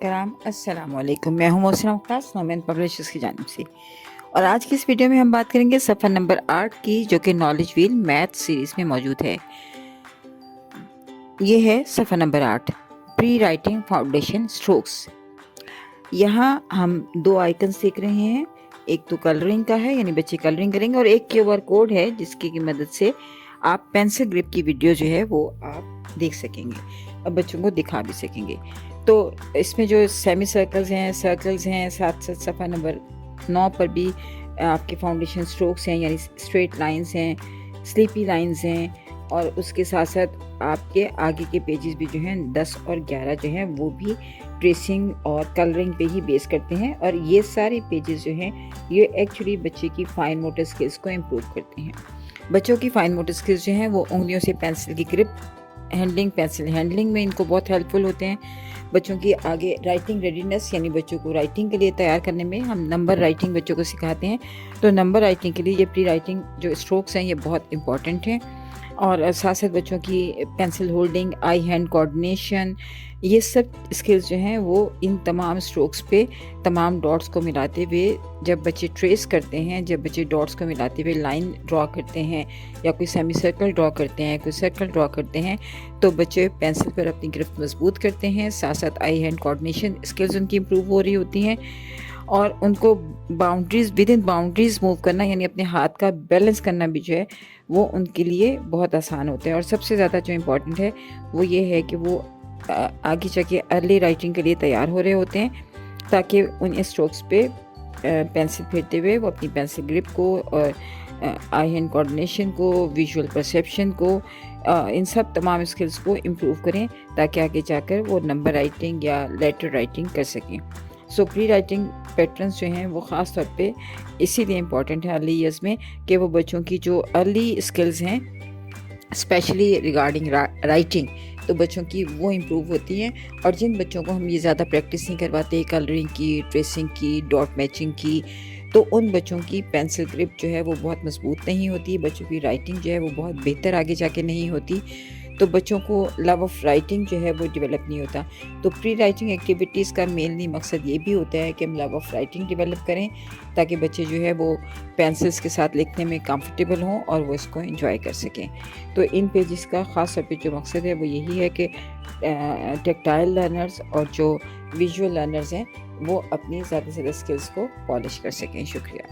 کرام السلام علیکم، میں ہوں محسن خاص نومین پبلشرز کی جانب سے، اور آج کی اس ویڈیو میں ہم بات کریں گے صفحہ نمبر 8 کی، جو کہ نالج ویل میتھ سیریز میں موجود ہے۔ یہ ہے صفحہ نمبر 8، پری رائٹنگ فاؤنڈیشن اسٹروکس۔ یہاں ہم دو آئیکنس دیکھ رہے ہیں، ایک تو کلرنگ کا ہے، یعنی بچے کلرنگ کریں گے، اور ایک QR کوڈ ہے جس کی مدد سے آپ پینسل گرپ کی ویڈیو جو ہے وہ آپ دیکھ سکیں گے اور بچوں کو دکھا بھی سکیں گے۔ تو اس میں جو سیمی سرکلز ہیں، ساتھ ساتھ صفحہ نمبر 9 پر بھی آپ کے فاؤنڈیشن سٹروکس ہیں، یعنی اسٹریٹ لائنز ہیں، سلیپی لائنز ہیں، اور اس کے ساتھ ساتھ آپ کے آگے کے پیجز بھی جو ہیں 10 اور 11 جو ہیں وہ بھی ٹریسنگ اور کلرنگ پہ ہی بیس کرتے ہیں، اور یہ سارے پیجز جو ہیں یہ ایکچولی بچے کی فائن موٹر سکلز کو امپروو کرتے ہیں۔ بچوں کی فائن موٹر سکلز جو ہیں وہ انگلیوں سے پینسل کی گرپ ہینڈلنگ، پینسل ہینڈلنگ میں ان کو بہت ہیلپ فل ہوتے ہیں۔ بچوں کی آگے رائٹنگ ریڈینس، یعنی بچوں کو رائٹنگ کے لیے تیار کرنے میں ہم نمبر رائٹنگ بچوں کو سکھاتے ہیں، تو نمبر رائٹنگ کے لیے یہ پری رائٹنگ جو اسٹروکس ہیں یہ بہت امپورٹنٹ ہیں۔ اور ساتھ ساتھ بچوں کی pencil holding, eye hand coordination, یہ سب اسکلز جو ہیں وہ ان تمام اسٹروکس پہ تمام ڈاٹس کو ملاتے ہوئے جب بچے ٹریس کرتے ہیں، جب بچے ڈاٹس کو ملاتے ہوئے لائن ڈرا کرتے ہیں یا کوئی سیمی سرکل ڈرا کرتے ہیں، کوئی سرکل ڈرا کرتے ہیں، تو بچے پینسل پر اپنی گرفت مضبوط کرتے ہیں۔ ساتھ ساتھ آئی ہینڈ کوآرڈینیشن اسکلز ان کی امپروو ہو رہی ہوتی ہیں، اور ان کو boundaries with in boundaries move کرنا، یعنی اپنے ہاتھ کا بیلنس کرنا بھی جو ہے وہ ان کے لیے بہت آسان ہوتا ہے۔ اور سب سے زیادہ جو امپورٹنٹ ہے وہ یہ ہے کہ وہ آگے جا کے ارلی رائٹنگ کے لیے تیار ہو رہے ہوتے ہیں، تاکہ ان اسٹروکس پہ پینسل پھیرتے ہوئے وہ اپنی پینسل گرپ کو اور آئی ہینڈ کوآرڈینیشن کو، ویژول پرسیپشن کو، ان سب تمام اسکلز کو امپروو کریں، تاکہ آگے جا کر وہ نمبر رائٹنگ یا لیٹر رائٹنگ کر سکیں۔ سو پری رائٹنگ پیٹرنس جو ہیں وہ خاص طور پہ اسی لیے امپورٹنٹ ہے ارلی ایئرز میں، کہ وہ بچوں کی جو ارلی اسکلز ہیں اسپیشلی ریگارڈنگ رائٹنگ، تو بچوں کی وہ امپروو ہوتی ہیں۔ اور جن بچوں کو ہم یہ زیادہ پریکٹس نہیں کرواتے کلرنگ کی، ٹریسنگ کی، ڈاٹ میچنگ کی، تو ان بچوں کی پینسل گرپ جو ہے وہ بہت مضبوط نہیں ہوتی، بچوں کی رائٹنگ جو ہے وہ بہت بہتر آگے جا کے نہیں ہوتی، تو بچوں کو لو آف رائٹنگ جو ہے وہ ڈیولپ نہیں ہوتا۔ تو پری رائٹنگ ایکٹیویٹیز کا مینلی مقصد یہ بھی ہوتا ہے کہ ہم لو آف رائٹنگ ڈیولپ کریں، تاکہ بچے جو ہے وہ پینسلس کے ساتھ لکھنے میں کمفرٹیبل ہوں اور وہ اس کو انجوائے کر سکیں۔ تو ان پیجز کا خاص طور پہ جو مقصد ہے وہ یہی ہے کہ ٹیکٹائل لرنرز اور جو ویژول لرنرز ہیں وہ اپنی زیادہ سے زیادہ اسکلز کو پالش کر سکیں۔ شکریہ۔